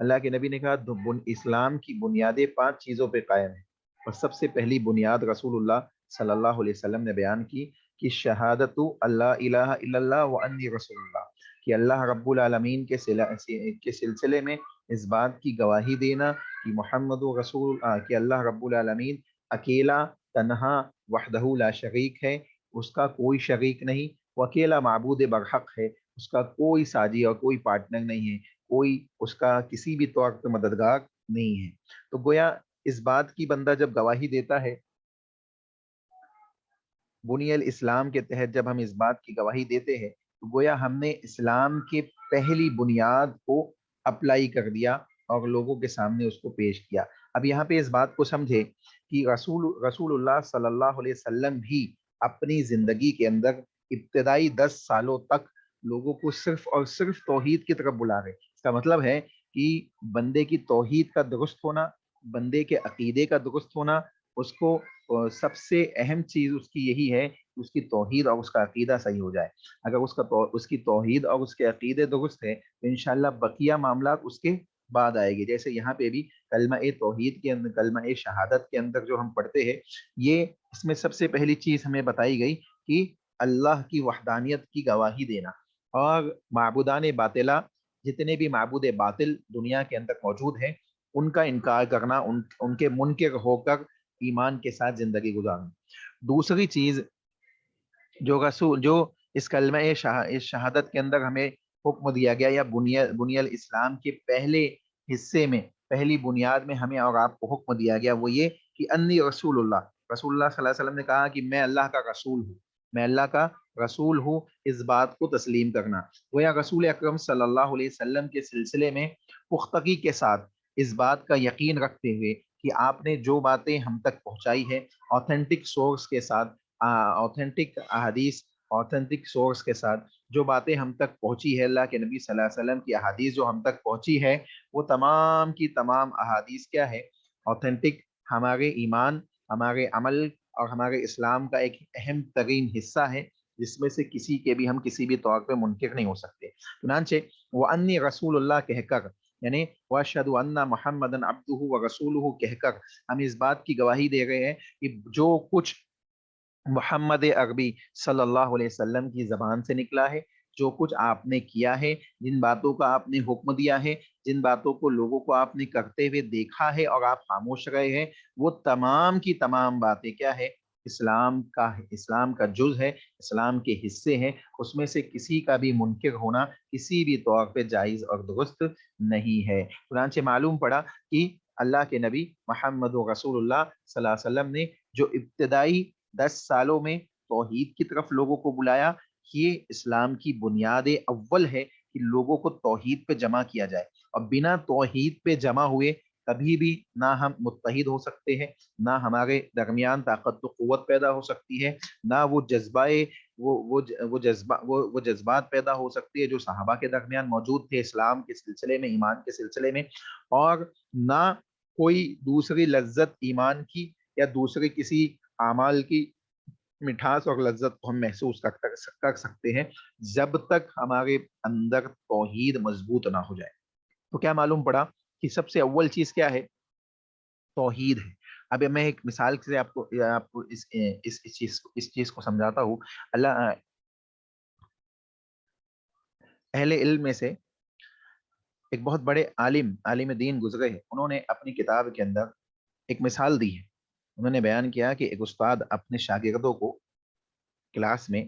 اللہ کے نبی نے کہا اسلام کی بنیادیں 5 چیزوں پہ قائم ہیں، اور سب سے پہلی بنیاد رسول اللہ صلی اللہ علیہ وسلم نے بیان کی کہ شہادت اللہ الہ الا اللہ و انی رسول اللہ، کہ اللہ رب العالمین کے سلسلے میں اس بات کی گواہی دینا کہ محمد رسول کہ اللہ رب العالمین اکیلا، تنہا، وحدہ لا شریک ہے، اس کا کوئی شریک نہیں، وہ اکیلا معبود برحق ہے، اس کا کوئی ساجی اور کوئی پارٹنر نہیں ہے، کوئی اس کا کسی بھی طور پہ مددگار نہیں ہے۔ تو گویا اس بات کی بندہ جب گواہی دیتا ہے، بنی الاسلام کے تحت جب ہم اس بات کی گواہی دیتے ہیں، تو گویا ہم نے اسلام کے پہلی بنیاد کو اپلائی کر دیا اور لوگوں کے سامنے اس کو پیش کیا۔ اب یہاں پہ اس بات کو سمجھے کہ رسول اللہ صلی اللہ علیہ وسلم بھی اپنی زندگی کے اندر ابتدائی 10 سالوں تک لوگوں کو صرف اور صرف توحید کی طرف بلا رہے۔ اس کا مطلب ہے کہ بندے کی توحید کا درست ہونا، بندے کے عقیدے کا درست ہونا، اس کو سب سے اہم چیز اس کی یہی ہے کہ اس کی توحید اور اس کا عقیدہ صحیح ہو جائے۔ اگر اس کی توحید اور اس کے عقیدے درست ہے تو انشاءاللہ بقیہ معاملات اس کے بعد آئے گی۔ جیسے یہاں پہ بھی کلمہ توحید کے اندر، کلمہ شہادت کے اندر جو ہم پڑھتے ہیں، یہ اس میں سب سے پہلی چیز ہمیں بتائی گئی کہ اللہ کی وحدانیت کی گواہی دینا، اور معبودان باطلہ، جتنے بھی معبود باطل دنیا کے اندر موجود ہیں، ان کا انکار کرنا، ان کے منکر ہو کر ایمان کے ساتھ زندگی گزارنا۔ دوسری چیز جو اس کلمہ شہادت کے اندر ہمیں حکم دیا گیا، یا بنی الاسلام کے پہلے حصے میں، پہلی بنیاد میں ہمیں اور آپ کو حکم دیا گیا، وہ یہ کہ انی رسول اللہ صلی اللہ علیہ وسلم نے کہا کہ میں اللہ کا رسول ہوں، میں اللہ کا رسول ہوں، اس بات کو تسلیم کرنا۔ گویا رسول اکرم صلی اللہ علیہ وسلم کے سلسلے میں پختگی کے ساتھ اس بات کا یقین رکھتے ہوئے کہ آپ نے جو باتیں ہم تک پہنچائی ہے آتھینٹک سورس کے ساتھ، آتھینٹک احادیث، آتھینٹک سورس کے ساتھ جو باتیں ہم تک پہنچی ہے، اللہ کے نبی صلی اللہ علیہ وسلم کی احادیث جو ہم تک پہنچی ہے، وہ تمام کی تمام احادیث کیا ہے؟ آتھینٹک، ہمارے ایمان، ہمارے عمل اور ہمارے اسلام کا ایک اہم ترین حصہ ہے، جس میں سے کسی کے بھی ہم کسی بھی طور پہ منکر نہیں ہو سکتے۔ چنانچہ وہ انی رسول اللہ کہہ کر، یعنی وَأَشْهَدُ أَنَّ مُحَمَّدًا عَبْدُهُ وَرَسُولُهُ کہہ کر ہم اس بات کی گواہی دے رہے ہیں کہ جو کچھ محمد عربی صلی اللہ علیہ وسلم کی زبان سے نکلا ہے، جو کچھ آپ نے کیا ہے، جن باتوں کا آپ نے حکم دیا ہے، جن باتوں کو لوگوں کو آپ نے کرتے ہوئے دیکھا ہے اور آپ خاموش رہے ہیں، وہ تمام کی تمام باتیں کیا ہے؟ اسلام کا جز ہے، اسلام کے حصے ہیں، اس میں سے کسی کا بھی منکر ہونا کسی بھی طور پہ جائز اور درست نہیں ہے۔ چنانچہ معلوم پڑا کہ اللہ کے نبی محمد رسول اللہ صلی اللہ علیہ وسلم نے جو ابتدائی 10 سالوں میں توحید کی طرف لوگوں کو بلایا، یہ اسلام کی بنیاد اول ہے کہ لوگوں کو توحید پہ جمع کیا جائے، اور بنا توحید پہ جمع ہوئے کبھی بھی نہ ہم متحد ہو سکتے ہیں، نہ ہمارے درمیان طاقت و قوت پیدا ہو سکتی ہے، نہ وہ جذبات پیدا ہو سکتی ہے جو صحابہ کے درمیان موجود تھے اسلام کے سلسلے میں، ایمان کے سلسلے میں، اور نہ کوئی دوسری لذت ایمان کی یا دوسری کسی اعمال کی مٹھاس اور لذت کو ہم محسوس کر سکتے ہیں جب تک ہمارے اندر توحید مضبوط نہ ہو جائے۔ تو کیا معلوم پڑا کہ سب سے اول چیز کیا ہے؟ توحید ہے۔ اب میں ایک مثال سے آپ کو اس چیز کو سمجھاتا ہوں۔ اللہ اہل علم میں سے ایک بہت بڑے عالم دین گزرے ہیں، انہوں نے اپنی کتاب کے اندر ایک مثال دی ہے۔ انہوں نے بیان کیا کہ ایک استاد اپنے شاگردوں کو کلاس میں،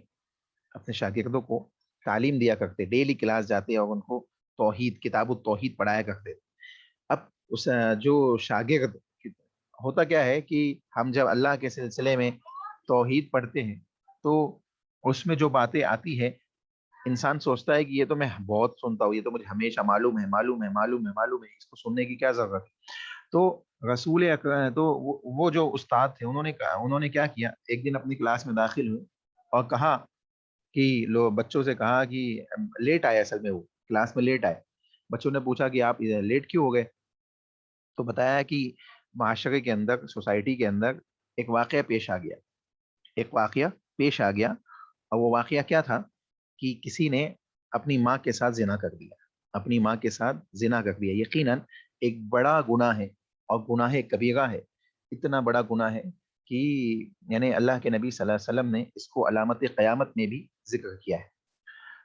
اپنے شاگردوں کو تعلیم دیا کرتے، ڈیلی کلاس جاتے اور ان کو کتاب التوحید پڑھایا کرتے۔ اب اس جو شاگرد ہوتا کیا ہے کہ ہم جب اللہ کے سلسلے میں توحید پڑھتے ہیں تو اس میں جو باتیں آتی ہے، انسان سوچتا ہے کہ یہ تو میں بہت سنتا ہوں، یہ تو مجھے ہمیشہ معلوم ہے، اس کو سننے کی کیا ضرورت ہے۔ تو رسول اکرم، تو وہ جو استاد تھے، انہوں نے کیا کیا، ایک دن اپنی کلاس میں داخل ہوئے اور کہا کہ بچوں سے کہا کہ لیٹ آئے، اصل میں وہ کلاس میں لیٹ آئے۔ بچوں نے پوچھا کہ آپ لیٹ کیوں ہو گئے؟ تو بتایا کہ معاشرے کے اندر، سوسائٹی کے اندر ایک واقعہ پیش آ گیا، اور وہ واقعہ کیا تھا کہ کسی نے اپنی ماں کے ساتھ زنا کر دیا، اپنی ماں کے ساتھ زنا کر دیا. یقیناً ایک بڑا گناہ ہے اور گناہ کبیرہ ہے. اتنا بڑا گناہ ہے کہ یعنی اللہ کے نبی صلی اللہ علیہ وسلم نے اس کو علامت قیامت میں بھی ذکر کیا ہے.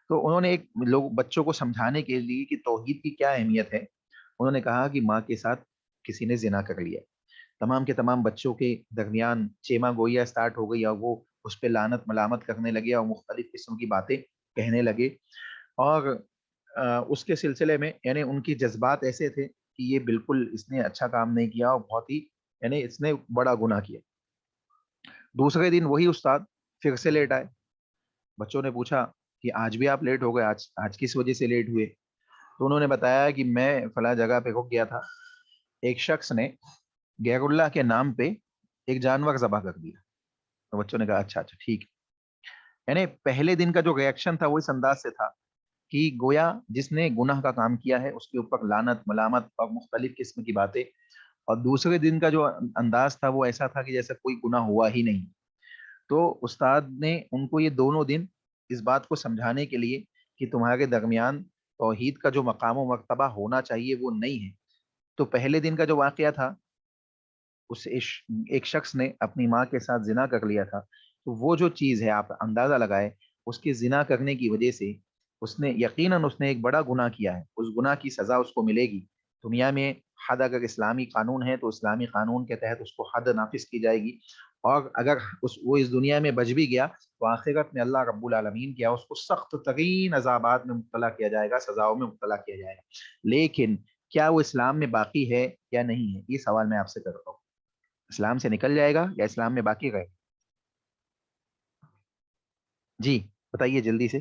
تو انہوں نے ایک لوگ بچوں کو سمجھانے کے لیے کہ توحید کی کیا اہمیت ہے، انہوں نے کہا کہ ماں کے ساتھ کسی نے زنا کر لیا. تمام کے تمام بچوں کے درمیان چیما گوئیاں سٹارٹ ہو گئی اور وہ اس پہ لعنت ملامت کرنے لگے اور مختلف قسم کی باتیں کہنے لگے. اور اس کے سلسلے میں یعنی ان کی جذبات ایسے تھے کہ یہ بالکل اس نے اچھا کام نہیں کیا اور بہت ہی یعنی اس نے بڑا گناہ کیا. دوسرے دن وہی استاد پھر سے لیٹ آئے. بچوں نے پوچھا کہ آج بھی آپ لیٹ ہو گئے، آج آج کس وجہ سے لیٹ ہوئے؟ تو انہوں نے بتایا کہ میں فلاں جگہ پہ رک گیا تھا، ایک شخص نے غیر اللہ کے نام پہ ایک جانور ذبح کر دیا. تو بچوں نے کہا اچھا اچھا ٹھیک. یعنی پہلے دن کا جو ریئیکشن تھا وہ اس انداز سے تھا کہ گویا جس نے گناہ کا کام کیا ہے اس کے اوپر لعنت ملامت اور مختلف قسم کی باتیں، اور دوسرے دن کا جو انداز تھا وہ ایسا تھا کہ جیسا کوئی گناہ ہوا ہی نہیں. تو استاد نے ان کو یہ دونوں دن اس بات کو سمجھانے کے لیے کہ تمہارے درمیان توحید کا جو مقام و مرتبہ ہونا چاہیے وہ نہیں ہے. تو پہلے دن کا جو واقعہ تھا، اس ایک شخص نے اپنی ماں کے ساتھ زنا کر لیا تھا. تو وہ جو چیز ہے آپ اندازہ لگائے، اس کے زنا کرنے کی وجہ سے اس نے یقیناً اس نے ایک بڑا گناہ کیا ہے. اس گناہ کی سزا اس کو ملے گی دنیا میں. حد اگر اسلامی قانون ہے تو اسلامی قانون کے تحت اس کو حد نافذ کی جائے گی، اور اگر وہ اس دنیا میں بچ بھی گیا تو آخرت میں اللہ رب العالمین کیا اس کو سخت ترین عذابات میں مبتلا کیا جائے گا، سزاؤں میں مبتلا کیا جائے گا. لیکن کیا وہ اسلام میں باقی ہے یا نہیں ہے، یہ سوال میں آپ سے کرتا ہوں. اسلام سے نکل جائے گا یا اسلام میں باقی رہے گا؟ جی بتائیے جلدی سے.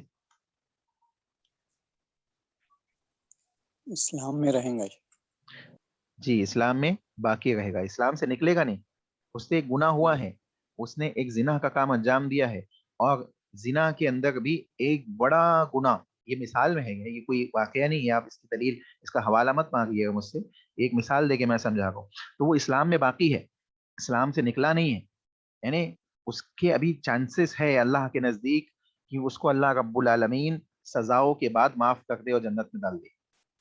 اسلام میں رہیں گا. جی اسلام میں باقی رہے گا، اسلام سے نکلے گا نہیں. اس سے ایک گناہ ہوا ہے، اس نے ایک زنا کا کام انجام دیا ہے، اور زنا کے اندر بھی ایک بڑا گناہ. یہ مثال میں ہے، یہ کوئی واقعہ نہیں ہے. آپ اس کی دلیل، اس کا حوالہ مت مانگیے گا مجھ سے، ایک مثال دے کے میں سمجھا رہا ہوں. تو وہ اسلام میں باقی ہے، اسلام سے نکلا نہیں ہے. یعنی اس کے ابھی چانسز ہے اللہ کے نزدیک کہ اس کو اللہ رب العالمین سزاؤں کے بعد معاف کر دے اور جنت میں ڈال دے.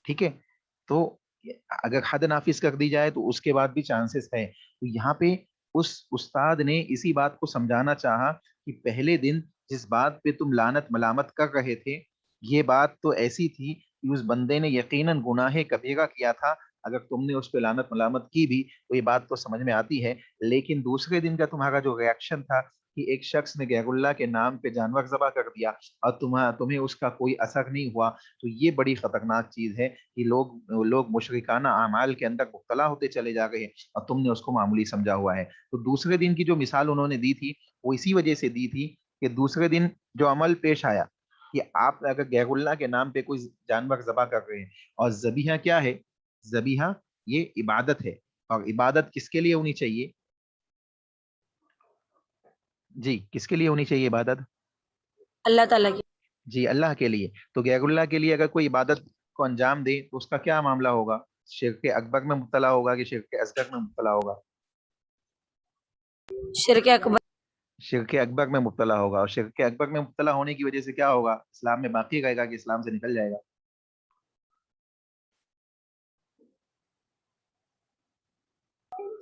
ٹھیک ہے، تو اگر حد نافذ کر دی جائے تو اس کے بعد بھی چانسز ہے. تو یہاں پہ اس استاد نے اسی بات کو سمجھانا چاہا کہ پہلے دن جس بات پہ تم لعنت ملامت کر رہے تھے، یہ بات تو ایسی تھی کہ اس بندے نے یقیناً گناہ کبیرہ کیا تھا. اگر تم نے اس پہ لعنت ملامت کی بھی تو یہ بات تو سمجھ میں آتی ہے. لیکن دوسرے دن کا تمہارا جو ریاکشن تھا کہ ایک شخص نے غیر اللہ کے نام پہ جانور ذبح کر دیا اور تمہیں اس کا کوئی اثر نہیں ہوا، تو یہ بڑی خطرناک چیز ہے کہ لوگ مشرکانہ اعمال کے اندر مبتلا ہوتے چلے جا رہے ہیں اور تم نے اس کو معمولی سمجھا ہوا ہے. تو دوسرے دن کی جو مثال انہوں نے دی تھی وہ اسی وجہ سے دی تھی کہ دوسرے دن جو عمل پیش آیا کہ آپ اگر غیر اللہ کے نام پہ کوئی جانور ذبح کر رہے ہیں، اور ذبیحہ کیا ہے؟ ذبیحہ یہ عبادت ہے، اور عبادت کس کے لیے ہونی چاہیے؟ جی کس کے لیے ہونی چاہیے عبادت؟ اللہ تعالیٰ کی. جی اللہ کے لیے. تو غیر اللہ کے لیے اگر کوئی عبادت کو انجام دے تو اس کا کیا معاملہ ہوگا؟ شرک اکبر میں مبتلا ہوگا کہ شرک اصغر میں مبتلا ہوگا؟ شرک اکبر. شرک اکبر میں مبتلا ہوگا، اور شرک اکبر میں مبتلا ہونے کی وجہ سے کیا ہوگا؟ اسلام میں باقی رہے گا کہ اسلام سے نکل جائے گا؟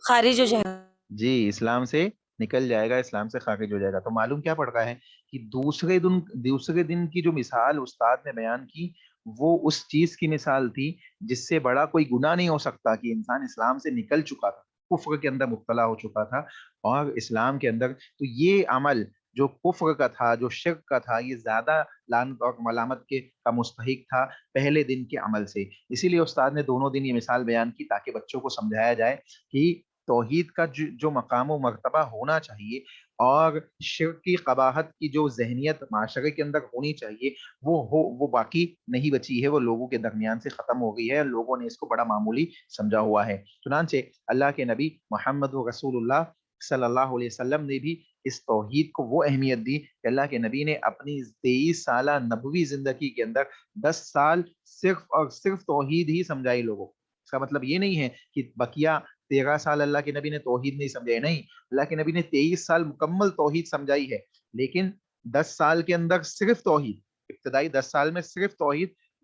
خارج ہو جائے گا. جی اسلام سے نکل جائے گا، اسلام سے خارج ہو جائے گا. تو معلوم کیا پڑ رہا ہے کہ دوسرے دن کی جو مثال استاد نے بیان کی وہ اس چیز کی مثال تھی جس سے بڑا کوئی گناہ نہیں ہو سکتا کہ انسان اسلام سے نکل چکا تھا، کفر کے اندر مبتلا ہو چکا تھا، اور اسلام کے اندر تو یہ عمل جو کفر کا تھا، جو شرک کا تھا، یہ زیادہ لعنت اور ملامت کا مستحق تھا پہلے دن کے عمل سے. اسی لیے استاد نے دونوں دن یہ مثال بیان کی تاکہ بچوں کو سمجھایا جائے کہ توحید کا جو مقام و مرتبہ ہونا چاہیے اور شرک کی قباحت کی جو ذہنیت معاشرے کے اندر ہونی چاہیے وہ باقی نہیں بچی ہے، وہ لوگوں کے درمیان سے ختم ہو گئی ہے. لوگوں نے اس کو بڑا معمولی سمجھا ہوا ہے. چنانچہ اللہ کے نبی محمد رسول اللہ صلی اللہ علیہ وسلم نے بھی اس توحید کو وہ اہمیت دی کہ اللہ کے نبی نے اپنی 23 سالہ نبوی زندگی کے اندر 10 سال صرف اور صرف توحید ہی سمجھائی لوگوں. اس کا مطلب یہ نہیں ہے کہ بقیہ 13 سال اللہ کے نبی نے توحید نہیں سمجھائی، نہیں، اللہ کے نبی نے 23 سال مکمل توحید سمجھائی ہے، لیکن 10 سال کے اندر صرف توحید، ابتدائی 10 سال میں صرف توحید،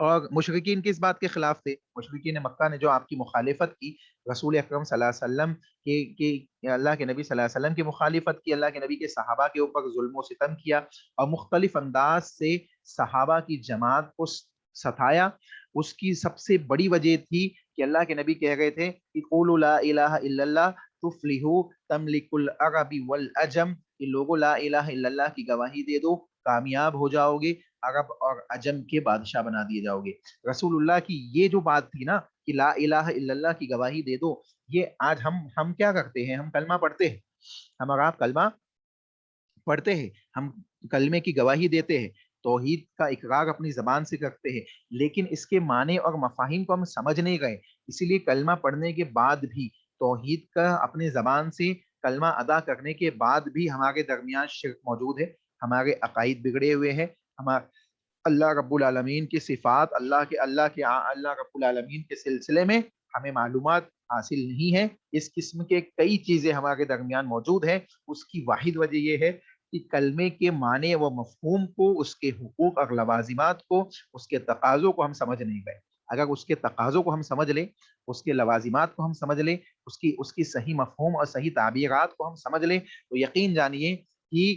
اور مشرکین کس بات کے خلاف تھے؟ مشرکین مکہ نے جو آپ کی مخالفت کی رسول اکرم صلی اللہ علیہ وسلم اللہ کے نبی صلی اللہ علیہ وسلم کی مخالفت کی، اللہ کے نبی کے صحابہ کے اوپر ظلم و ستم کیا اور مختلف انداز سے صحابہ کی جماعت کو ستایا، اس کی سب سے بڑی وجہ تھی کہ اللہ کے نبی کہہ گئے تھے کہ قولوا لا الہ الا اللہ تفلحوا تملک العرب والعجم، کہ لوگوں لا الہ الا اللہ کی گواہی دے دو، کامیاب ہو جاؤ گے، عرب اور عجم کے بادشاہ بنا دیے جاؤ گے۔ رسول اللہ کی یہ جو بات تھی نا کہ لا الہ الا اللہ کی گواہی دے دو، یہ آج ہم کیا کرتے ہیں؟ ہم کلمہ پڑھتے ہیں، ہم اور آپ کلمہ پڑھتے ہیں، ہم کلمے کی گواہی دیتے ہیں، توحید کا اقرار اپنی زبان سے کرتے ہیں، لیکن اس کے معنی اور مفاہیم کو ہم سمجھ نہیں گئے، اسی لیے کلمہ پڑھنے کے بعد بھی، توحید کا اپنی زبان سے کلمہ ادا کرنے کے بعد بھی ہمارے درمیان شرک موجود ہے، ہمارے عقائد بگڑے ہوئے ہیں، اللہ رب العالمین کی صفات، اللہ رب العالمین کے سلسلے میں ہمیں معلومات حاصل نہیں ہے، اس قسم کے کئی چیزیں ہمارے درمیان موجود ہیں۔ اس کی واحد وجہ یہ ہے کہ کلمے کے معنی و مفہوم کو، اس کے حقوق اور لوازمات کو، اس کے تقاضوں کو ہم سمجھ نہیں گئے۔ اگر اس کے تقاضوں کو ہم سمجھ لیں، اس کے لوازمات کو ہم سمجھ لیں، اس کی صحیح مفہوم اور صحیح تعبیرات کو ہم سمجھ لیں، تو یقین جانیے کہ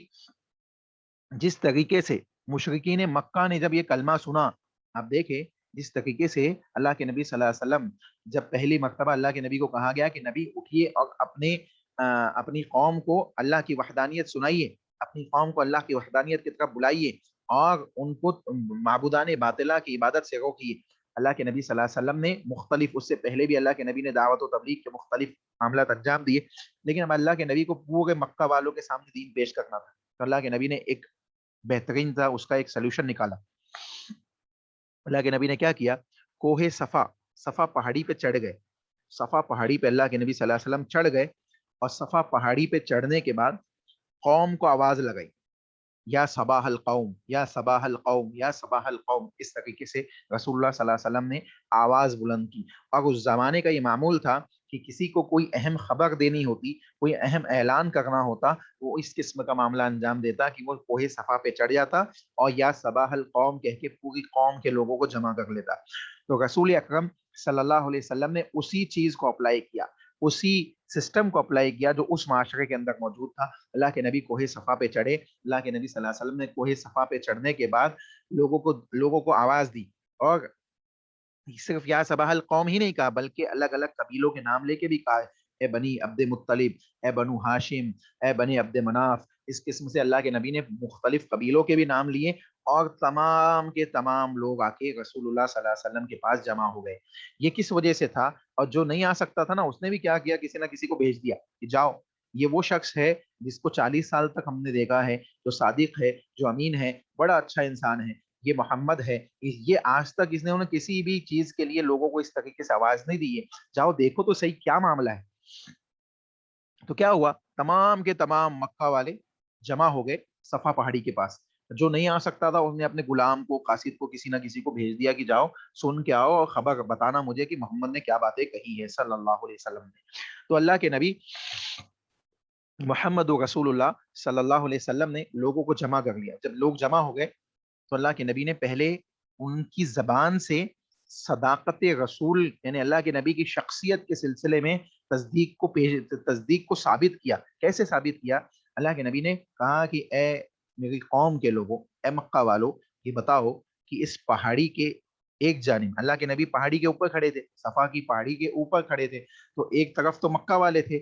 جس طریقے سے مشرکین مکہ نے جب یہ کلمہ سنا، آپ دیکھیں جس طریقے سے اللہ کے نبی صلی اللہ علیہ وسلم، جب پہلی مرتبہ اللہ کے نبی کو کہا گیا کہ نبی اٹھیے اور اپنی قوم کو اللہ کی وحدانیت سنائیے، اپنی قوم کو اللہ کی وحدانیت کی طرف بلائیے اور ان کو معبودان باطلہ کی عبادت سے روکیے، اللہ کے نبی صلی اللہ علیہ وسلم نے مختلف، اس سے پہلے بھی اللہ کے نبی نے دعوت و تبلیغ کے مختلف معاملات انجام دیے، لیکن اب اللہ کے نبی کو پورے مکہ والوں کے سامنے دین پیش کرنا تھا، تو اللہ کے نبی نے ایک بہترین تھا اس کا ایک سلوشن نکالا۔ اللہ کے نبی نے کیا کیا؟ کوہ صفا پہاڑی پہ چڑھ گئے، صفا پہاڑی پہ اللہ کے نبی صلی اللہ علیہ وسلم چڑھ گئے، اور صفا پہاڑی پہ چڑھنے کے بعد قوم کو آواز لگائی، یا صباح القوم، یا صباح القوم، یا صباح القوم، اس طریقے سے رسول اللہ صلی اللہ علیہ وسلم نے آواز بلند کی۔ اور اس زمانے کا یہ معمول تھا کہ کسی کو کوئی اہم خبر دینی ہوتی، کوئی اہم اعلان کرنا ہوتا، وہ اس قسم کا معاملہ انجام دیتا کہ وہ کوہ صفا پہ چڑھ جاتا اور یا صباح القوم کہہ کے پوری قوم کے لوگوں کو جمع کر لیتا۔ تو رسول اکرم صلی اللہ علیہ وسلم نے اسی چیز کو اپلائی کیا، اسی سسٹم کو اپلائی کیا جو اس معاشرے کے اندر موجود تھا۔ اللہ کے نبی کوہ صفا پہ چڑھے، اللہ کے نبی صلی اللہ علیہ وسلم نے کوہ صفا پہ چڑھنے کے بعد لوگوں کو آواز دی، اور صرف یا صباح القوم ہی نہیں کہا بلکہ الگ الگ قبیلوں کے نام لے کے بھی کہا، اے بنی عبد مطلب، اے بنو ہاشم، اے بنی عبد مناف، اس قسم سے اللہ کے نبی نے مختلف قبیلوں کے بھی نام لیے، اور تمام کے تمام لوگ آ کے رسول اللہ صلی اللہ علیہ وسلم کے پاس جمع ہو گئے۔ یہ کس وجہ سے تھا؟ اور جو نہیں آ سکتا تھا نا، اس نے بھی کیا کیا؟ کسی نہ کسی کو بھیج دیا کہ جاؤ، یہ وہ شخص ہے جس کو 40 سال تک ہم نے دیکھا ہے، جو صادق ہے، جو امین ہے، بڑا اچھا انسان ہے، یہ محمد ہے، یہ آج تک اس نے انہیں کسی بھی چیز کے لیے لوگوں کو اس طریقے سے آواز نہیں دی ہے، جاؤ دیکھو تو صحیح کیا معاملہ ہے۔ تو کیا ہوا؟ تمام کے تمام مکہ والے جمع ہو گئے صفا پہاڑی کے پاس، جو نہیں آ سکتا تھا اس نے اپنے غلام کو، قاصد کو، کسی نہ کسی کو بھیج دیا کہ جاؤ سن کے آؤ اور خبر بتانا مجھے کہ محمد نے کیا باتیں کہی ہے صلی اللہ علیہ وسلم نے۔ تو اللہ کے نبی محمد رسول اللہ صلی اللہ علیہ وسلم نے لوگوں کو جمع کر لیا۔ جب لوگ جمع ہو گئے تو اللہ کے نبی نے پہلے ان کی زبان سے صداقت رسول، یعنی اللہ کے نبی کی شخصیت کے سلسلے میں تصدیق کو ثابت کیا۔ کیسے ثابت کیا؟ اللہ کے نبی نے کہا کہ اے میری قوم کے لوگوں، اے مکہ والو، یہ بتاؤ کہ اس پہاڑی کے ایک جانب، اللہ کے نبی پہاڑی کے اوپر کھڑے تھے، صفا کی پہاڑی کے اوپر کھڑے تھے، تو ایک طرف تو مکہ والے تھے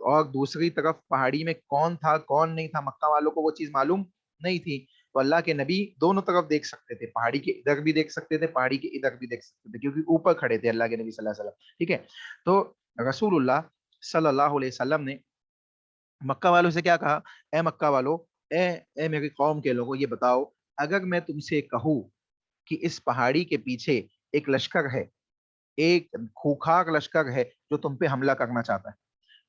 اور دوسری طرف پہاڑی میں کون تھا کون نہیں تھا، مکہ والوں کو وہ چیز معلوم نہیں تھی، تو اللہ کے نبی دونوں طرف دیکھ سکتے تھے، پہاڑی کے ادھر بھی دیکھ سکتے تھے، پہاڑی کے ادھر بھی دیکھ سکتے تھے، کیونکہ اوپر کھڑے تھے اللہ کے نبی صلی اللہ علیہ وسلم، ٹھیک ہے۔ تو رسول اللہ صلی اللہ علیہ وسلم نے مکہ والوں سے کیا کہا؟ اے مکہ والو، اے میری قوم کے لوگوں، یہ بتاؤ اگر میں تم سے کہوں کہ اس پہاڑی کے پیچھے ایک لشکر ہے، ایک خوخاک لشکر ہے جو تم پہ حملہ کرنا چاہتا ہے،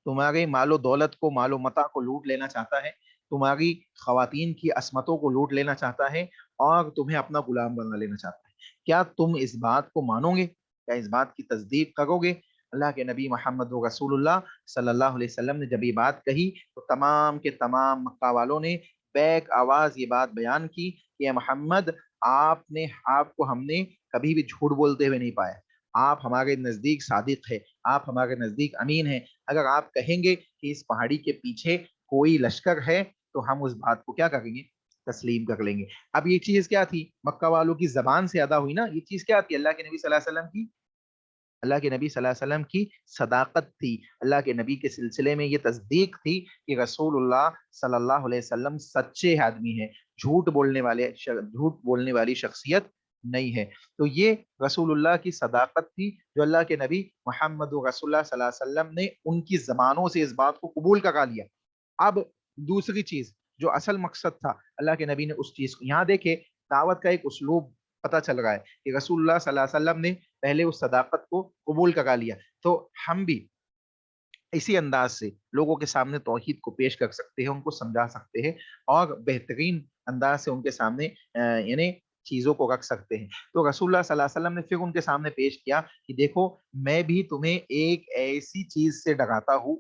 تمہاری مال و دولت کو، مال و متاع کو لوٹ لینا چاہتا ہے، تمہاری خواتین کی عصمتوں کو لوٹ لینا چاہتا ہے، اور تمہیں اپنا غلام بنا لینا چاہتا ہے، کیا تم اس بات کو مانو گے؟ کیا اس بات کی تصدیق کرو گے؟ اللہ کے نبی محمد رسول اللہ صلی اللہ علیہ وسلم نے جب یہ بات کہی تو تمام کے تمام مکہ والوں نے بیک آواز یہ بات بیان کی کہ اے محمد، آپ کو ہم نے کبھی بھی جھوٹ بولتے ہوئے نہیں پایا. آپ ہمارے نزدیک صادق ہے, آپ ہمارے نزدیک امین ہیں. اگر آپ کہیں گے کہ اس پہاڑی کے پیچھے کوئی لشکر ہے تو ہم اس بات کو کیا کریں گے, تسلیم کر لیں گے. اب یہ چیز کیا تھی, مکہ والوں کی زبان سے ادا ہوئی نا. یہ چیز کیا تھی, اللہ کے نبی صلی اللہ علیہ وسلم کی, اللہ کے نبی صلی اللہ علیہ وسلم کی صداقت تھی. اللہ کے نبی کے سلسلے میں یہ تصدیق تھی کہ رسول اللہ صلی اللہ علیہ وسلم سچے آدمی ہیں, جھوٹ بولنے والی شخصیت نہیں ہے. تو یہ رسول اللہ کی صداقت تھی جو اللہ کے نبی محمد رسول اللہ صلی اللہ علیہ وسلم نے ان کی زبانوں سے اس بات کو قبول کرا لیا. اب دوسری چیز جو اصل مقصد تھا, اللہ کے نبی نے اس چیز کو, یہاں دیکھے دعوت کا ایک اسلوب پتہ چل رہا ہے کہ رسول اللہ صلی اللہ علیہ وسلم نے پہلے اس صداقت کو قبول کرا لیا, تو ہم بھی اسی انداز سے لوگوں کے سامنے توحید کو پیش کر سکتے ہیں, ان کو سمجھا سکتے ہیں, اور بہترین انداز سے ان کے سامنے یعنی چیزوں کو رکھ سکتے ہیں. تو رسول اللہ صلی اللہ علیہ وسلم نے پھر ان کے سامنے پیش کیا کہ دیکھو میں بھی تمہیں ایک ایسی چیز سے ڈراتا ہوں,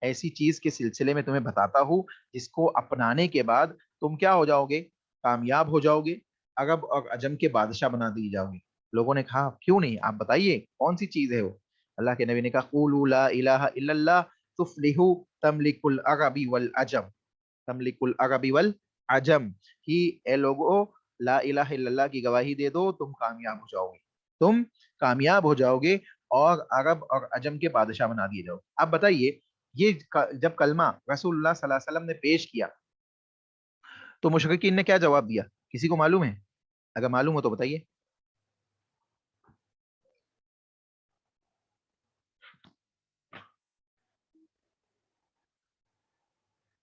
ایسی چیز کے سلسلے میں تمہیں بتاتا ہوں جس کو اپنانے کے بعد تم کیا ہو جاؤ گے, کامیاب ہو جاؤ گے, عرب اور عجم کے بادشاہ بنا دی جاؤ گے. لوگوں نے کہا کیوں نہیں, آپ بتائیے کون سی چیز ہے وہ. اللہ کے نبی نے کہا قولوا لا الہ الا اللہ تفلحوا تملک العرب والعجم, تملک العرب والعجم, کہ اے لوگوں لا الہ الا اللہ کی گواہی دے دو, تم کامیاب ہو جاؤ گے, تم کامیاب ہو جاؤ گے اور عرب اور عجم کے بادشاہ بنا دیے جاؤ. اب بتائیے یہ جب کلمہ رسول اللہ صلی اللہ علیہ وسلم نے پیش کیا تو مشرکین نے کیا جواب دیا, کسی کو معلوم ہے؟ اگر معلوم ہو تو بتائیے.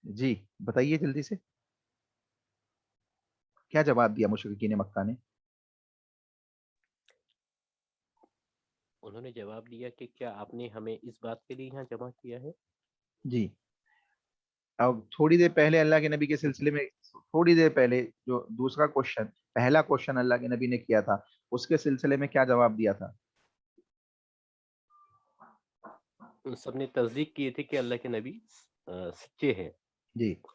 جی بتائیے جلدی سے, کیا جواب دیا مشرکین مکہ نے؟ انہوں نے جواب دیا کہ کیا آپ نے ہمیں اس بات کے لیے یہاں جمع کیا ہے. جی, اور تھوڑی دیر پہلے اللہ کے نبی کے سلسلے میں, تھوڑی دیر پہلے جو دوسرا کوشچن, پہلا کوشچن اللہ کے نبی نے کیا تھا, اس کے سلسلے میں کیا جواب دیا تھا؟ ان سب نے تصدیق کی تھی کہ اللہ کے نبی سچے ہیں, جی تو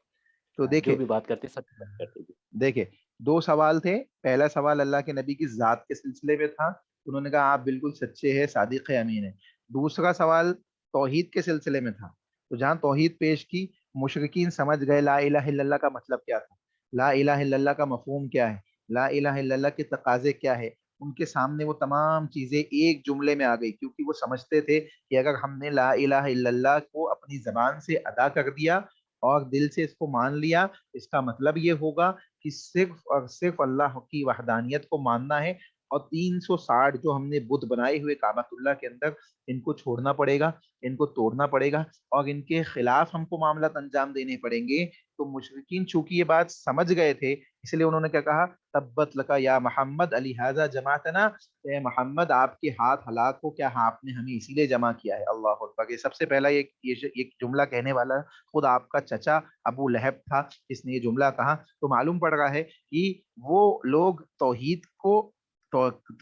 جو دیکھیں, بھی بات کرتے سچ بات کرتے تھے. دیکھیں دو سوال تھے. پہلا سوال اللہ کے نبی کی ذات کے سلسلے میں تھا, انہوں نے کہا آپ بالکل سچے ہیں, صادق ہے, امین ہے. دوسرا سوال توحید کے سلسلے میں تھا, تو جہاں توحید پیش کی مشرکین سمجھ گئے لا الہ الا اللہ کا مطلب کیا تھا, لا الہ الا اللہ کا مفہوم کیا ہے, لا الہ الا اللہ کے تقاضے کیا ہے. ان کے سامنے وہ تمام چیزیں ایک جملے میں آ گئی, کیونکہ وہ سمجھتے تھے کہ اگر ہم نے لا الہ الا اللہ کو اپنی زبان سے ادا کر دیا اور دل سے اس کو مان لیا, اس کا مطلب یہ ہوگا کہ صرف اور صرف اللہ کی وحدانیت کو ماننا ہے, اور 360 جو ہم نے بت بنائے ہوئے کعبۃ اللہ کے اندر, ان کو چھوڑنا پڑے گا, ان کو توڑنا پڑے گا, اور ان کے خلاف ہم کو معاملات انجام دینے پڑیں گے. تو مشرکین چونکہ یہ بات سمجھ گئے تھے, اس لیے انہوں نے کیا کہا, تبت لکا یا محمد علی ھذا جماعتنا, اے محمد آپ کے ہاتھ ہلاک ہو, کیا ہاں آپ نے ہمیں اسی لیے جمع کیا ہے. اللہ اکبر. یہ سب سے پہلا یہ جملہ کہنے والا خود آپ کا چچا ابو لہب تھا جس نے یہ جملہ کہا. تو معلوم پڑ رہا ہے کہ وہ لوگ توحید کو,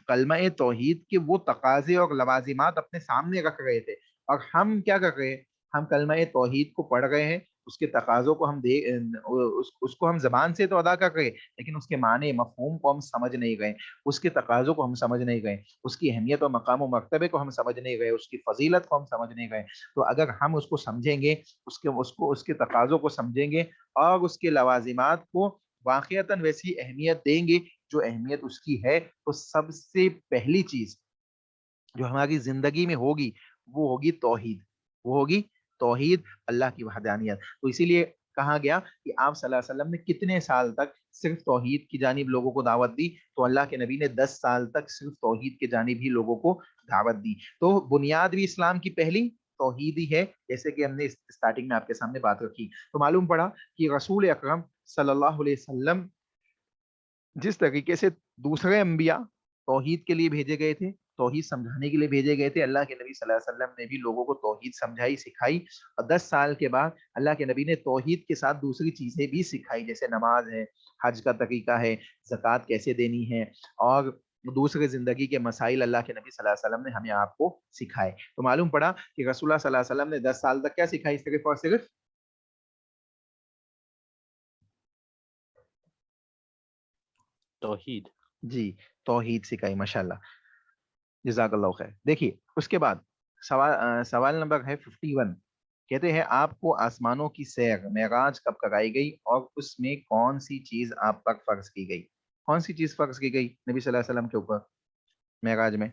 کلمہ توحید کے وہ تقاضے اور لوازمات اپنے سامنے رکھ رہے تھے, اور ہم کیا کر رہے ہیں, ہم کلمہ توحید کو پڑھ رہے ہیں, اس کے تقاضوں کو ہم اس کو ہم زبان سے تو ادا کر رہے, لیکن اس کے معنی مفہوم کو ہم سمجھ نہیں گئے, اس کے تقاضوں کو ہم سمجھ نہیں گئے, اس کی اہمیت اور مقام و مرتبے کو ہم سمجھ نہیں گئے, اس کی فضیلت کو ہم سمجھ نہیں گئے. تو اگر ہم اس کو سمجھیں گے, اس کے تقاضوں کو سمجھیں گے اور اس کے لوازمات کو واقعتاً ویسی اہمیت دیں گے جو اہمیت اس کی ہے, تو سب سے پہلی چیز جو ہماری زندگی میں ہوگی وہ ہوگی توحید, وہ ہوگی توحید, اللہ کی وحدانیت. تو اسی لیے کہا گیا کہ آپ صلی اللہ علیہ وسلم نے کتنے سال تک صرف توحید کی جانب لوگوں کو دعوت دی, تو اللہ کے نبی نے 10 سال تک صرف توحید کی جانب ہی لوگوں کو دعوت دی. تو بنیاد بھی اسلام کی پہلی توحید ہی ہے, جیسے کہ ہم نے اسٹارٹنگ میں آپ کے سامنے بات رکھی. تو معلوم پڑا کہ رسول اکرم صلی اللہ علیہ وسلم جس طریقے سے دوسرے انبیاء توحید کے لیے بھیجے گئے تھے, توحید سمجھانے کے لیے بھیجے گئے تھے, اللہ کے نبی صلی اللہ علیہ وسلم نے بھی لوگوں کو توحید سمجھائی, سکھائی, اور 10 سال کے بعد اللہ کے نبی نے توحید کے ساتھ دوسری چیزیں بھی سکھائی, جیسے نماز ہے, حج کا طریقہ ہے, زکوٰۃ کیسے دینی ہے, اور دوسرے زندگی کے مسائل اللہ کے نبی صلی اللہ علیہ وسلم نے ہمیں آپ کو سکھائے. تو معلوم پڑا کہ رسول اللہ صلی اللہ علیہ وسلم نے 10 سال تک کیا سکھائی, صرف اور صرف توحید. جی توحید سکھائی، ماشاءاللہ، جزاک اللہ خیر. دیکھیے اس کے بعد سوال نمبر ہے 51. کہتے ہیں آپ کو آسمانوں کی سیر معراج کب کرائی گئی اور اس میں کون سی چیز آپ پر فرض کی گئی؟ کون سی چیز فرض کی گئی نبی صلی اللہ علیہ وسلم کے اوپر معراج میں؟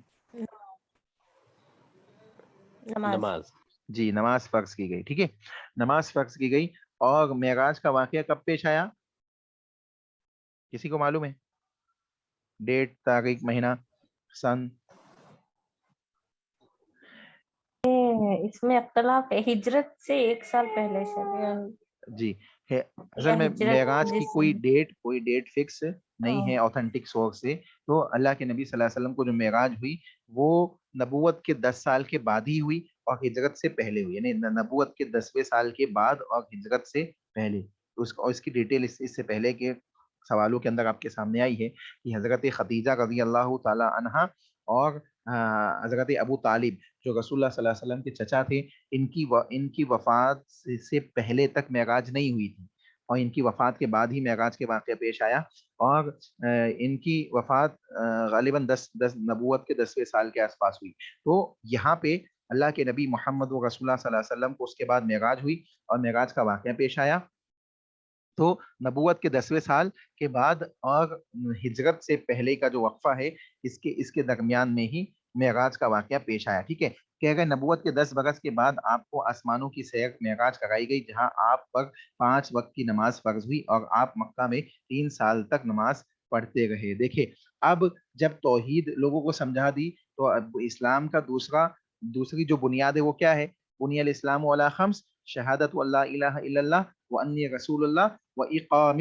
نماز. نماز. جی نماز فرض کی گئی. ٹھیک ہے، نماز فرض کی گئی. اور معراج کا واقعہ کب پیش آیا؟ کسی کو معلوم ہے؟ ڈیٹ، تاریخ، مہینہ، سن؟ اس میں اختلاف ہے، ہجرت سے 1 سال پہلے سے جی ہے. اصل یا میں ہجرت معراج کی جس کوئی ڈیٹ فکس نہیں ہے اوتھینٹک سورس سے. تو اللہ کے نبی صلی اللہ علیہ وسلم کو جو معراج ہوئی وہ نبوت کے 10 سال کے بعد ہی ہوئی اور ہجرت سے پہلے ہوئی، یعنی نبوت کے 10ویں سال کے بعد اور ہجرت سے پہلے. اس کی ڈیٹیل اس سے پہلے کے سوالوں کے اندر آپ کے سامنے آئی ہے کہ حضرت خدیجہ رضی اللہ تعالی عنہا اور حضرت ابو طالب جو رسول اللہ صلی اللہ علیہ وسلم کے چچا تھے، ان کی وفات سے پہلے تک معراج نہیں ہوئی تھی اور ان کی وفات کے بعد ہی معراج کے واقعہ پیش آیا. اور ان کی وفات غالباً نبوت کے 10ویں سال کے آس پاس ہوئی. تو یہاں پہ اللہ کے نبی محمد و رسول اللہ صلی اللہ علیہ وسلم کو اس کے بعد معراج ہوئی اور معراج کا واقعہ پیش آیا. تو نبوت کے 10ویں سال کے بعد اور ہجرت سے پہلے کا جو وقفہ ہے اس کے درمیان میں ہی معراج کا واقعہ پیش آیا. ٹھیک ہے کہ اگر نبوت کے 10 برس کے بعد آپ کو آسمانوں کی سیر معراج کرائی گئی جہاں آپ پر 5 وقت کی نماز فرض ہوئی اور آپ مکہ میں 3 سال تک نماز پڑھتے رہے. دیکھیں اب جب توحید لوگوں کو سمجھا دی تو اب اسلام کا دوسری جو بنیاد ہے وہ کیا ہے؟ بنی الاسلام علی خمس، شہادت اللہ الہ الا اللہ وانی رسول اللہ و اقام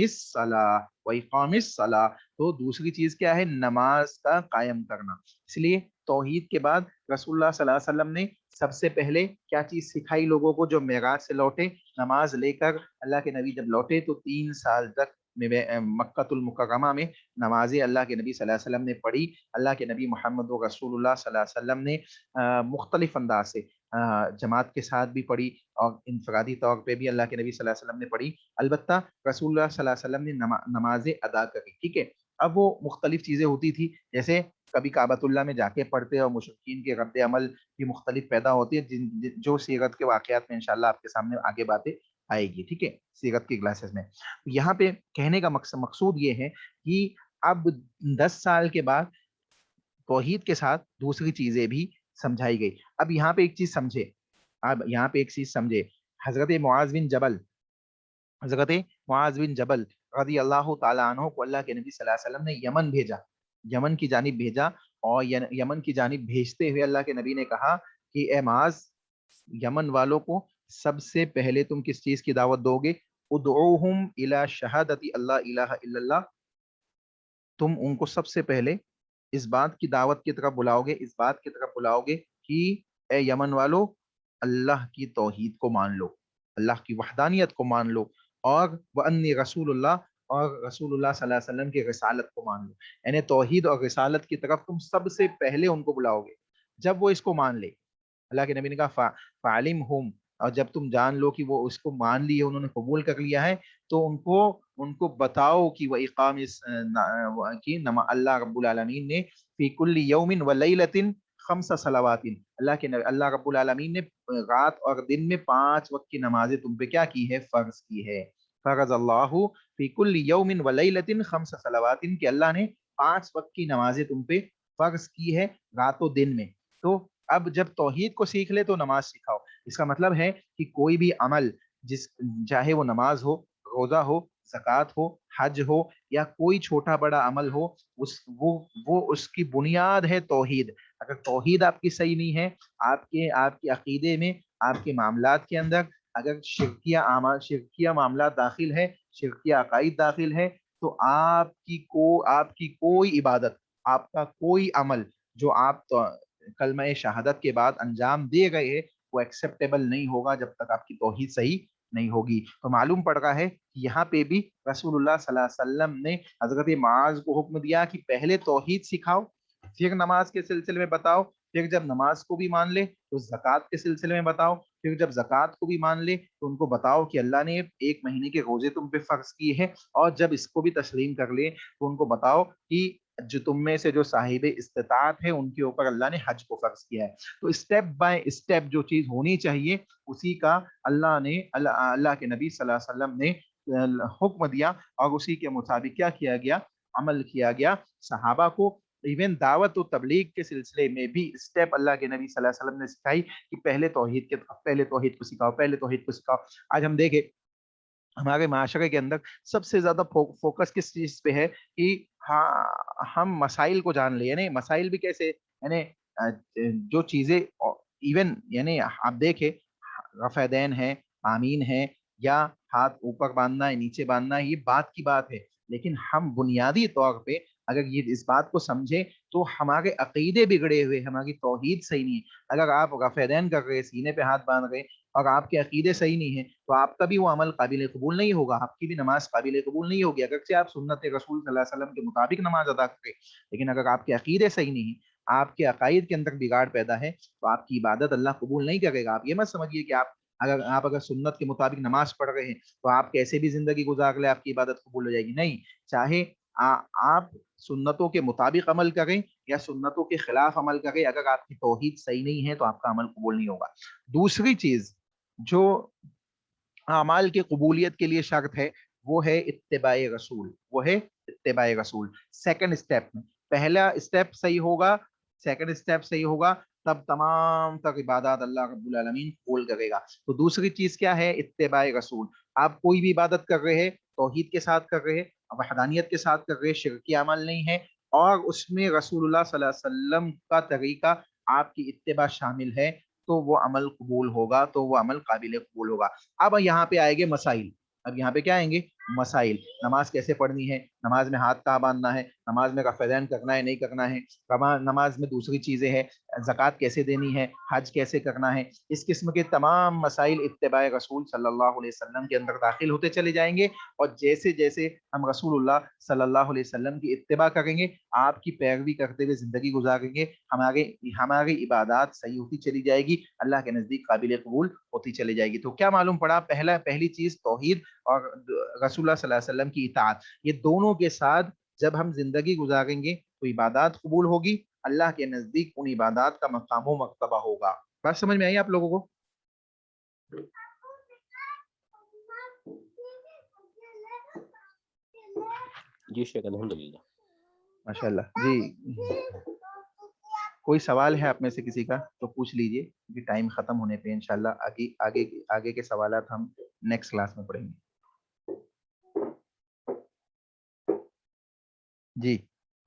الصلاۃ. تو دوسری چیز کیا ہے؟ نماز کا قائم کرنا. اس لیے توحید کے بعد رسول اللہ صلی اللہ علیہ وسلم نے سب سے پہلے کیا چیز سکھائی لوگوں کو؟ جو معراج سے لوٹے نماز لے کر. اللہ کے نبی جب لوٹے تو 3 سال تک مکۃ المکرمہ میں نمازیں اللہ کے نبی صلی اللہ علیہ وسلم نے پڑھی. اللہ کے نبی محمد و رسول اللہ صلی اللہ علیہ وسلم نے مختلف انداز سے جماعت کے ساتھ بھی پڑھی اور انفرادی طور پہ بھی اللہ کے نبی صلی اللہ علیہ وسلم نے پڑھی. البتہ رسول اللہ صلی اللہ علیہ وسلم نے نمازیں ادا کری. ٹھیک ہے، اب وہ مختلف چیزیں ہوتی تھی، جیسے کبھی کعبۃ اللہ میں جا کے پڑھتے اور مشرکین کے رد عمل بھی مختلف پیدا ہوتی ہے جو سیرت کے واقعات میں انشاءاللہ آپ کے سامنے آگے باتیں آئے گی. ٹھیک ہے، سیرت کی کلاسز میں. یہاں پہ کہنے کا مقصود یہ ہے کہ اب 10 سال کے بعد توحید کے ساتھ دوسری چیزیں بھی سمجھائی گئی. اب یہاں پہ ایک چیز سمجھے. حضرت معاذ بن جبل رضی اللہ تعالیٰ عنہ کو اللہ کے نبی صلی اللہ علیہ وسلم نے یمن کی جانب بھیجا اور یمن کی جانب بھیجتے ہوئے اللہ کے نبی نے کہا کہ اے معاذ، یمن والوں کو سب سے پہلے تم کس چیز کی دعوت دو گے؟ ادعوہم الی شہادت اللہ الہ الا اللہ. تم ان کو سب سے پہلے اس بات کی دعوت کی طرف بلاؤ گے کہ اے یمن والو، اللہ کی توحید کو مان لو، اللہ کی وحدانیت کو مان لو، اور وانی رسول اللہ، اور رسول اللہ صلی اللہ علیہ وسلم کی رسالت کو مان لو. یعنی توحید اور رسالت کی طرف تم سب سے پہلے ان کو بلاؤ گے. جب وہ اس کو مان لے، اللہ کے نبی نے کہا فعلمہم، اور جب تم جان لو کہ وہ اس کو مان لیے، انہوں نے قبول کر لیا ہے، تو ان کو بتاؤ کہ وہ اقام کی اللہ رب العالمین نے فی کل یوم و لیلۃ 5 صلوات، اللہ رب العالمین نے رات اور دن میں 5 وقت کی نمازیں تم پہ کیا کی ہے؟ فرض کی ہے. فرض اللہ فی کل یوم و لیلۃ 5 صلوات، کہ اللہ نے 5 وقت کی نمازیں تم پہ فرض کی ہے رات و دن میں. تو اب جب توحید کو سیکھ لے تو نماز سکھاؤ. اس کا مطلب ہے کہ کوئی بھی عمل، چاہے وہ نماز ہو، روزہ ہو، زکوٰۃ ہو، حج ہو، یا کوئی چھوٹا بڑا عمل ہو، وہ اس کی بنیاد ہے توحید. اگر توحید آپ کی صحیح نہیں ہے، آپ کے عقیدے میں، آپ کے معاملات کے اندر اگر شرکیہ معاملات داخل ہے، شرکیہ عقائد داخل ہے، تو آپ کی کوئی عبادت، آپ کا کوئی عمل جو آپ کلمہ شہادت کے بعد انجام دے گئے وہ ایکسیپٹیبل نہیں ہوگا جب تک آپ کی توحید صحیح نہیں ہوگی. تو معلوم پڑ رہا ہے کہ یہاں پہ بھی رسول اللہ صلی اللہ علیہ وسلم نے حضرت معاذ کو حکم دیا کہ پہلے توحید سکھاؤ، پھر نماز کے سلسلے میں بتاؤ، پھر جب نماز کو بھی مان لے تو زکوٰۃ کے سلسلے میں بتاؤ، پھر جب زکوٰۃ کو بھی مان لے تو ان کو بتاؤ کہ اللہ نے 1 مہینے کے روزے تم پہ فرض کیے ہیں، اور جب اس کو بھی تسلیم کر لے تو ان کو بتاؤ کہ جو تم میں سے جو صاحب استطاعت ہے ان کے اوپر اللہ نے حج کو فرض کیا ہے. تو اسٹیپ بائی اسٹیپ جو چیز ہونی چاہیے اسی کا اللہ کے نبی صلی اللہ علیہ وسلم نے حکم دیا اور اسی کے مطابق کیا کیا گیا, عمل کیا گیا. صحابہ کو ایون دعوت و تبلیغ کے سلسلے میں بھی اسٹیپ اللہ کے نبی صلی اللہ علیہ وسلم نے سکھائی کہ پہلے توحید کو سکھاؤ. آج ہم دیکھیں ہمارے معاشرے کے اندر سب سے زیادہ فوکس کس چیز پہ ہے کہ ہاں ہم مسائل کو جان لیں. یعنی مسائل بھی کیسے, یعنی جو چیزیں ایون یعنی آپ دیکھیں رفع دین ہے, آمین ہے, یا ہاتھ اوپر باندھنا ہے نیچے باندھنا ہے, یہ بات کی بات ہے, لیکن ہم بنیادی طور پہ اگر یہ اس بات کو سمجھیں تو ہمارے عقیدے بگڑے ہوئے, ہماری توحید صحیح نہیں ہے. اگر آپ رفع دین کر رہے, سینے پہ ہاتھ باندھ رہے اور آپ کے عقیدے صحیح نہیں ہیں تو آپ کا بھی وہ عمل قابل قبول نہیں ہوگا, آپ کی بھی نماز قابل قبول نہیں ہوگی, اگرچہ آپ سنت رسول صلی اللہ علیہ وسلم کے مطابق نماز ادا کریں, لیکن اگر آپ کے عقیدے صحیح نہیں ہیں, آپ کے عقائد کے اندر بگاڑ پیدا ہے تو آپ کی عبادت اللہ قبول نہیں کرے گا. آپ یہ مت سمجھیے کہ آپ اگر سنت کے مطابق نماز پڑھ رہے ہیں تو آپ کیسے بھی زندگی گزار لیں آپ کی عبادت قبول ہو جائے گی. نہیں, چاہے آپ سنتوں کے مطابق عمل کریں یا سنتوں کے خلاف عمل کریں, اگر آپ کی توحید صحیح نہیں ہے تو آپ کا عمل قبول نہیں ہوگا. دوسری چیز جو اعمال کی قبولیت کے لیے شرط ہے وہ ہے اتباع رسول. سیکنڈ اسٹیپ میں پہلا اسٹیپ صحیح ہوگا, سیکنڈ اسٹیپ صحیح ہوگا, تب تمام تک عبادات اللہ رب العالمین قبول کرے گا. تو دوسری چیز کیا ہے, اتباع رسول. آپ کوئی بھی عبادت کر رہے ہیں توحید کے ساتھ کر رہے ہیں, وحدانیت کے ساتھ کر رہے, شرکی عمل نہیں ہے, اور اس میں رسول اللہ صلی اللہ علیہ وسلم کا طریقہ آپ کی اتباع شامل ہے, تو وہ عمل قبول ہوگا, تو وہ عمل قابل قبول ہوگا. اب یہاں پہ آئے گے مسائل. اب یہاں پہ کیا آئیں گے, مسائل. نماز کیسے پڑھنی ہے, نماز میں ہاتھ کہاں باندھنا ہے, نماز میں رفع دین کرنا ہے نہیں کرنا ہے, نماز میں دوسری چیزیں ہیں, زکوٰۃ کیسے دینی ہے, حج کیسے کرنا ہے, اس قسم کے تمام مسائل اتباع رسول صلی اللہ علیہ وسلم کے اندر داخل ہوتے چلے جائیں گے. اور جیسے جیسے ہم رسول اللہ صلی اللہ علیہ وسلم کی اتباع کریں گے, آپ کی پیروی کرتے ہوئے زندگی گزاریں گے, ہماری عبادات صحیح ہوتی چلی جائے گی, اللہ کے نزدیک قابل قبول ہوتی چلی جائے گی. تو کیا معلوم پڑا, پہلی چیز توحید اور رسول اللہ صلی اللہ علیہ وسلم کی اطاعت, یہ دونوں کے ساتھ جب ہم زندگی گزاریں گے تو عبادات قبول ہوگی, اللہ کے نزدیک ان عبادات کا مقام و مرتبہ ہوگا. بات سمجھ میں آئی آپ لوگوں کو؟ جی شیخ الحمدللہ. ماشاء اللہ. جی کوئی سوال ہے آپ میں سے کسی کا تو پوچھ لیجئے, کیونکہ ٹائم ختم ہونے پہ انشاءاللہ آگے کے سوالات ہم نیکسٹ کلاس میں پڑھیں گے. جی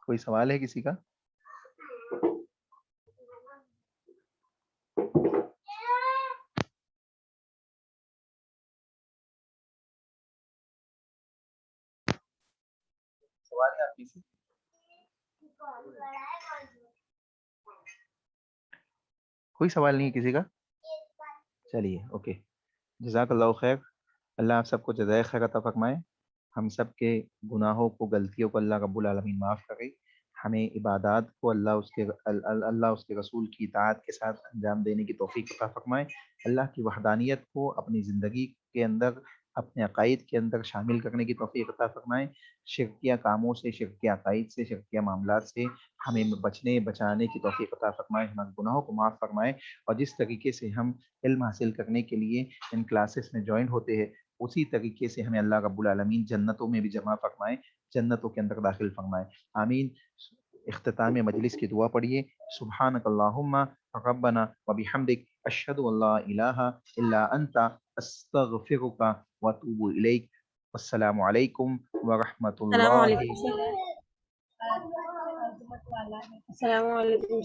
کوئی سوال ہے کسی کا؟ سوال ہے آپ کسی؟ کوئی سوال نہیں ہے کسی کا؟ چلیے اوکے, جزاک اللہ خیر. اللہ آپ سب کو جزائے خیر عطا فرمائے, ہم سب کے گناہوں کو, غلطیوں کو اللہ رب العالمین معاف کرے, ہمیں عبادات کو اللہ اس کے رسول کی اطاعت کے ساتھ انجام دینے کی توفیق عطا فرمائے, اللہ کی وحدانیت کو اپنی زندگی کے اندر, اپنے عقائد کے اندر شامل کرنے کی توفیق عطا فرمائے, شرکیہ کاموں سے, شرکیہ عقائد سے, شرکیہ معاملات سے ہمیں بچانے کی توفیق عطا فرمائے, ہمارے گناہوں کو معاف فرمائے, اور جس طریقے سے ہم علم حاصل کرنے کے لیے ان کلاسز میں جوائن ہوتے ہیں اسی طریقے سے ہمیں اللہ رب العالمین جنتوں میں بھی جمع فرمائے, جنتوں کے اندر داخل فرمائے, آمین. اختتام مجلس کی دعا پڑھیے. سبحانک اللہم ربنا وبحمدک اشہد ان لا الہ الا انت استغفرک واتوب الیک. السلام علیکم ورحمۃ السلام اللہ. علیکم. السلام علیکم.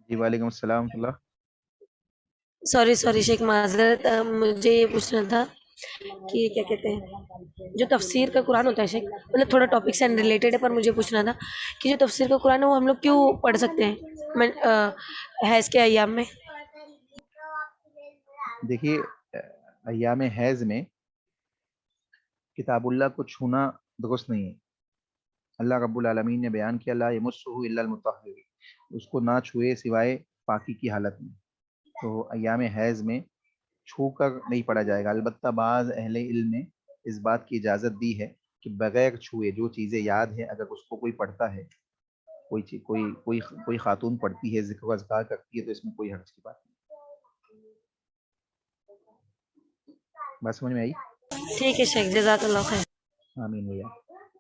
جی وعلیکم السلام ورحمۃ اللہ. سوری شیخ معذرت, مجھے یہ پوچھنا تھا کہ کیا کہتے ہیں جو تفسیر کا قرآن ہوتا ہے شیخ, مطلب تھوڑا ٹاپک سے ریلیٹڈ ہے, پر مجھے پوچھنا تھا کہ جو تفسیر کا قرآن ہے وہ ہم لوگ کیوں پڑھ سکتے ہیں حیض کے ایام میں؟ دیکھیے ایام حیض میں کتاب اللہ کو چھونا درست نہیں ہے. اللہ رب العالمین نے بیان کیا لا یمسہ الا المطہرون, اس کو نہ چھوئے سوائے پاکی کی حالت میں. تو ایام حیض میں چھو کر نہیں پڑھا جائے گا. البتہ بعض اہل علم نے اس بات کی اجازت دی ہے کہ بغیر چھوئے جو چیزیں یاد ہیں اگر اس کو کوئی پڑھتا ہے، کوئی چیز کوئی خاتون پڑھتی ہے، ذکر و اذکار کرتی ہے، تو اس میں کوئی حرج کی بات نہیں۔ بات سمجھ میں آئی؟ ٹھیک ہے شیخ، جزاک اللہ خیر۔ آمین بھیا۔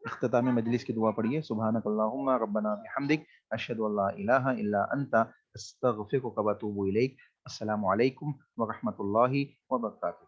اختتام مجلس کی دعا پڑھیے۔ سبحانک اللہم ربنا بحمدک اشہد ان لا الہ الا انت استغفرک و اتوب الیک۔ السلام علیکم ورحمۃ اللہ وبرکاتہ۔